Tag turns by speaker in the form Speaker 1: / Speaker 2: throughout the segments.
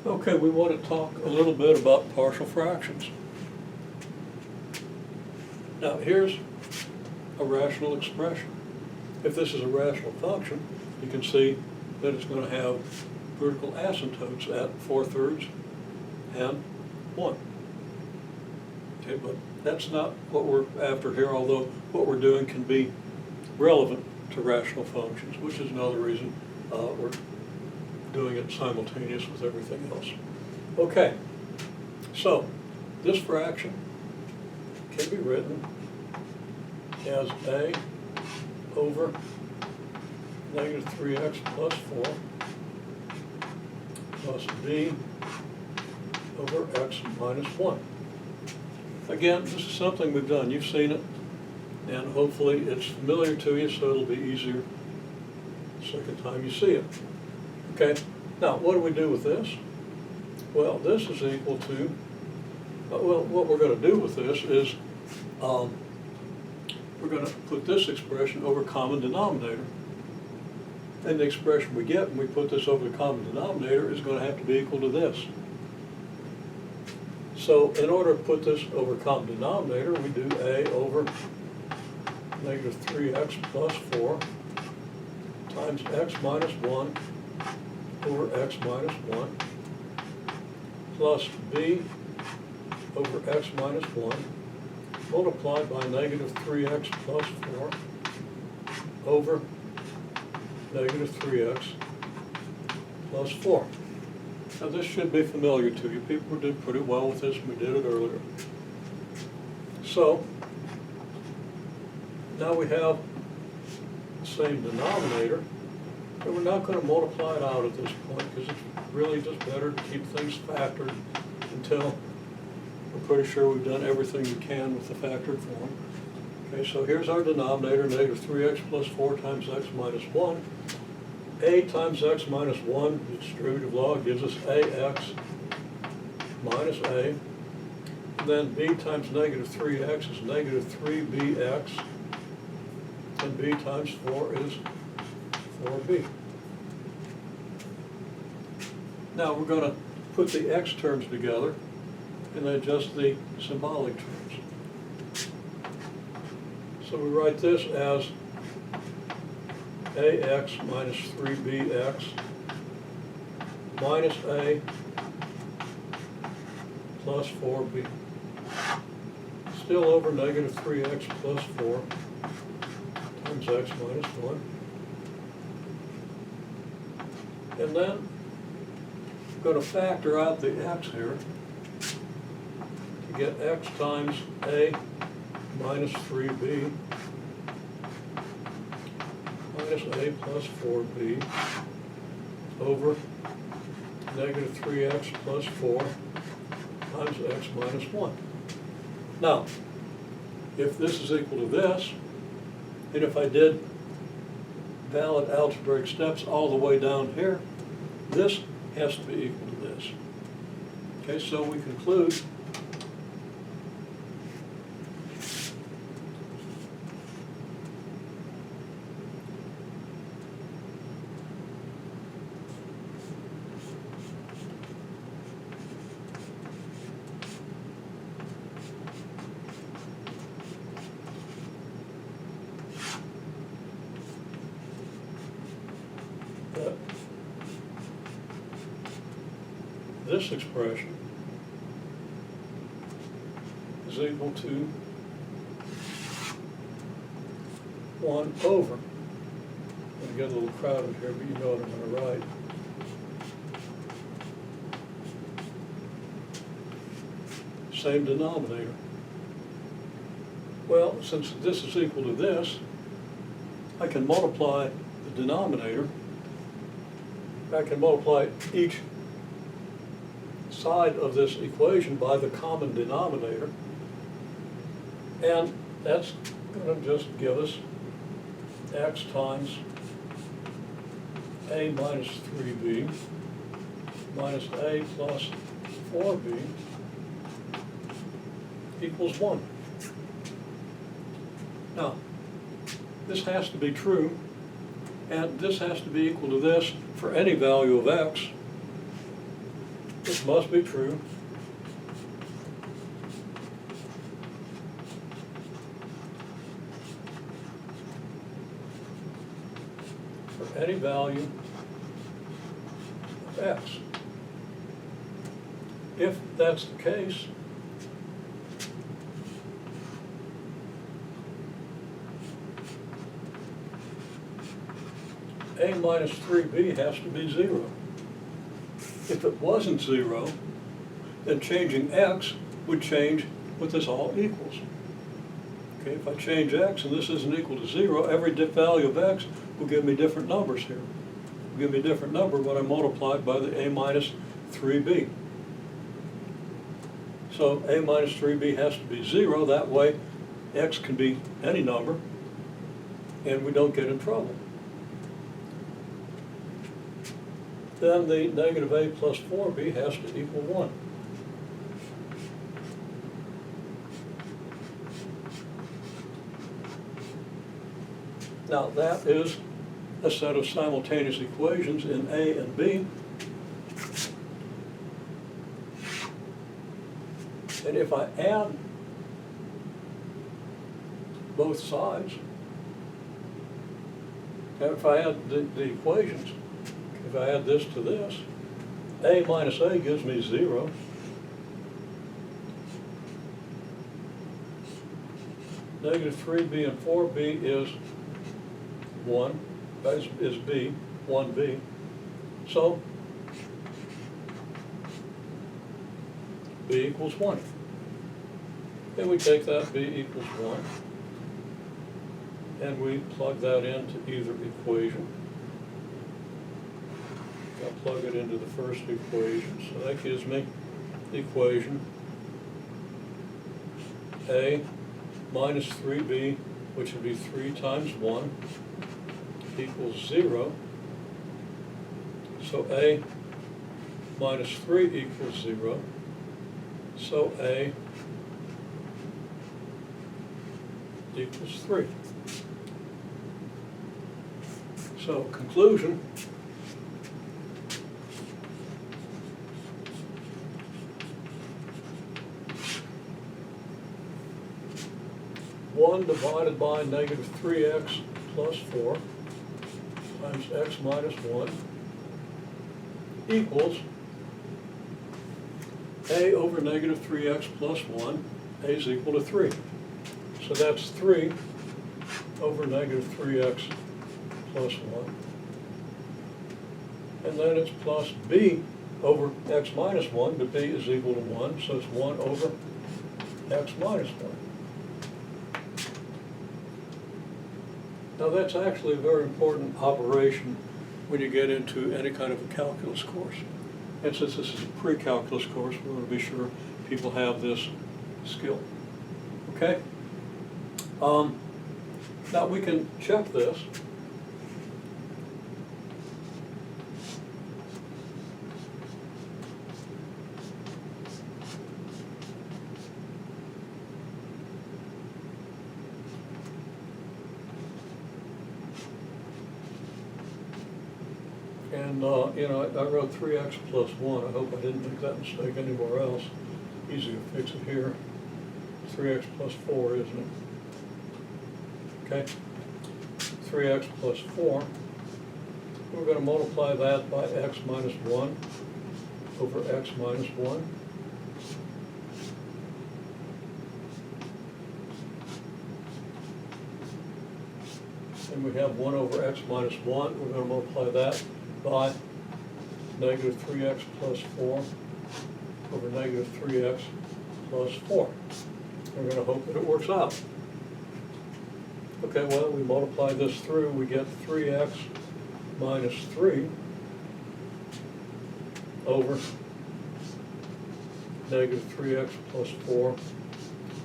Speaker 1: Okay, we want to talk a little bit about partial fractions. Now, here's a rational expression. If this is a rational function, you can see that it's going to have vertical asymptotes at 4/3 and 1. Okay, but that's not what we're after here, although what we're doing can be relevant to rational functions, which is another reason we're doing it simultaneous with everything else. Okay, so this fraction can be written as a over negative 3x plus 4 plus b over x minus 1. Again, this is something we've done. You've seen it, and hopefully it's familiar to you, so it'll be easier the second time you see it. Okay, now what do we do with this? Well, this is equal to, well, what we're going to do with this is we're going to put this expression over common denominator. And the expression we get when we put this over the common denominator is going to have to be equal to this. So in order to put this over common denominator, we do a over negative 3x plus 4 times x minus 1 over x minus 1 plus b over x minus 1 multiplied by negative 3x plus 4 over negative 3x plus 4. Now this should be familiar to you. People did pretty well with this when we did it earlier. So now we have the same denominator, but we're not going to multiply it out at this point because it's really just better to keep things factored until we're pretty sure we've done everything we can with the factored form. Okay, so here's our denominator, negative 3x plus 4 times x minus 1. A times x minus 1, the distributive law gives us ax minus a. And then b times negative 3x is negative 3bx. And b times 4 is 4b. Now we're going to put the x terms together and adjust the symbolic terms. So we write this as ax minus 3bx minus a plus 4b. Still over negative 3x plus 4 times x minus 1. And then I'm going to factor out the x here to get x times a minus 3b minus a plus 4b over negative 3x plus 4 times x minus 1. Now, if this is equal to this, and if I did valid algebraic steps all the way down here, this has to be equal to this. Okay, so we conclude that this expression is equal to 1 over, I'm going to get a little crowded here, but you know what I'm going to write. Same denominator. Well, since this is equal to this, I can multiply the denominator. I can multiply each side of this equation by the common denominator, and that's going to just give us x times a minus 3b minus a plus 4b equals 1. Now, this has to be true, and this has to be equal to this for any value of x. This must be true for any value of x. If that's the case, a minus 3b has to be 0. If it wasn't 0, then changing x would change what this all equals. Okay, if I change x and this isn't equal to 0, every value of x will give me different numbers here. Will give me a different number when I multiply it by the a minus 3b. So a minus 3b has to be 0, that way x can be any number and we don't get in trouble. Then the negative a plus 4b has to equal 1. Now that is a set of simultaneous equations in a and b. And if I add both sides, and if I add the equations, if I add this to this, a minus a gives me 0. Negative 3b and 4b is 1, is b, 1b. So b equals 1. And we take that b equals 1, and we plug that into either equation. I'll plug it into the first equation, so that gives me the equation a minus 3b, which would be 3 times 1, equals 0. So a minus 3 equals 0. So a equals 3. So conclusion, one divided by negative 3x plus 4 times x minus 1 equals a over negative 3x plus 1, a is equal to 3. So that's 3 over negative 3x plus 1. And then it's plus b over x minus 1, but b is equal to 1, so it's 1 over x minus 1. Now that's actually a very important operation when you get into any kind of a calculus course. And since this is a pre-calculus course, we want to be sure people have this skill. Okay? Now we can check this. And, I wrote 3x plus 1. I hope I didn't make that mistake anywhere else. Easy to fix it here. 3x plus 4, isn't it? Okay. 3x plus 4. We're going to multiply that by x minus 1 over x minus 1. And we have 1 over x minus 1. We're going to multiply that by negative 3x plus 4 over negative 3x plus 4. We're going to hope that it works out. Okay, well, we multiply this through, we get 3x minus 3 over negative 3x plus 4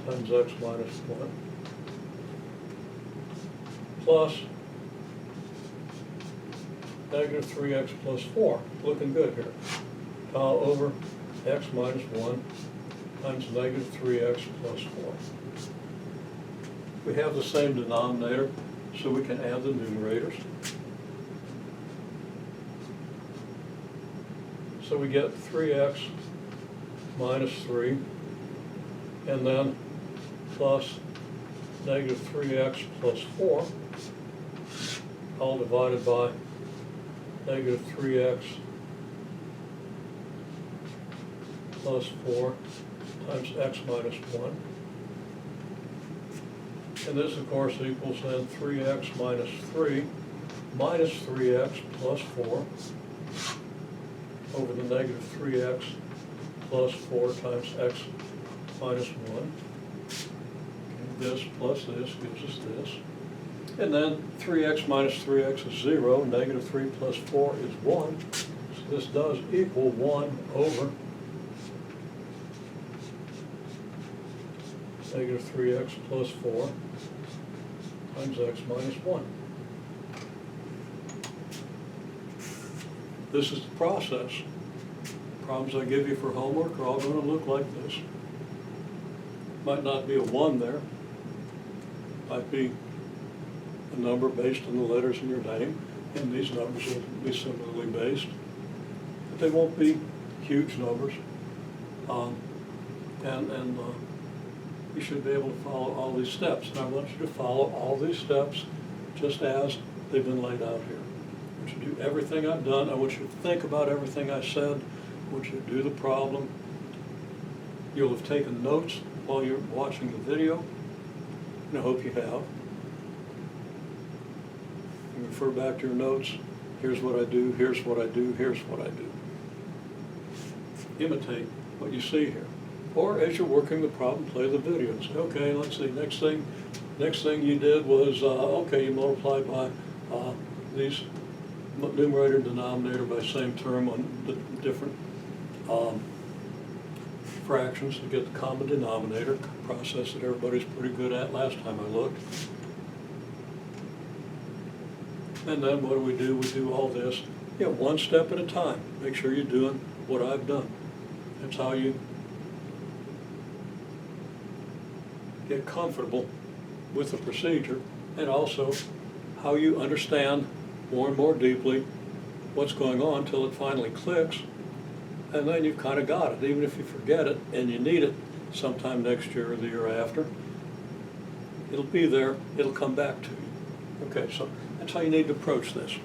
Speaker 1: times x minus 1 plus negative 3x plus 4. Looking good here. Over x minus 1 times negative 3x plus 4. We have the same denominator, so we can add the numerators. So we get 3x minus 3, and then plus negative 3x plus 4, all divided by negative 3x plus 4 times x minus 1. And this, of course, equals then 3x minus 3 minus 3x plus 4 over the negative 3x plus 4 times x minus 1. Okay, this plus this gives us this. And then 3x minus 3x is 0, negative 3 plus 4 is 1. So this does equal 1 over negative 3x plus 4 times x minus 1. This is the process. Problems I give you for homework are all going to look like this. Might not be a 1 there. Might be a number based on the letters in your name, and these numbers will be similarly based. But they won't be huge numbers. You should be able to follow all these steps. And I want you to follow all these steps just as they've been laid out here. I want you to do everything I've done. I want you to think about everything I said. I want you to do the problem. You'll have taken notes while you're watching the video, and I hope you have. You refer back to your notes. Here's what I do, here's what I do, here's what I do. Imitate what you see here. Or as you're working the problem, play the video and say, okay, let's see, next thing you did was, okay, you multiply by these numerator and denominator by same term on the different fractions to get the common denominator, process that everybody's pretty good at last time I looked. And then what do? We do all this, one step at a time. Make sure you're doing what I've done. That's how you get comfortable with the procedure, and also how you understand more and more deeply what's going on until it finally clicks, and then you've kind of got it. Even if you forget it and you need it sometime next year or the year after, it'll be there, it'll come back to you. Okay, so that's how you need to approach this.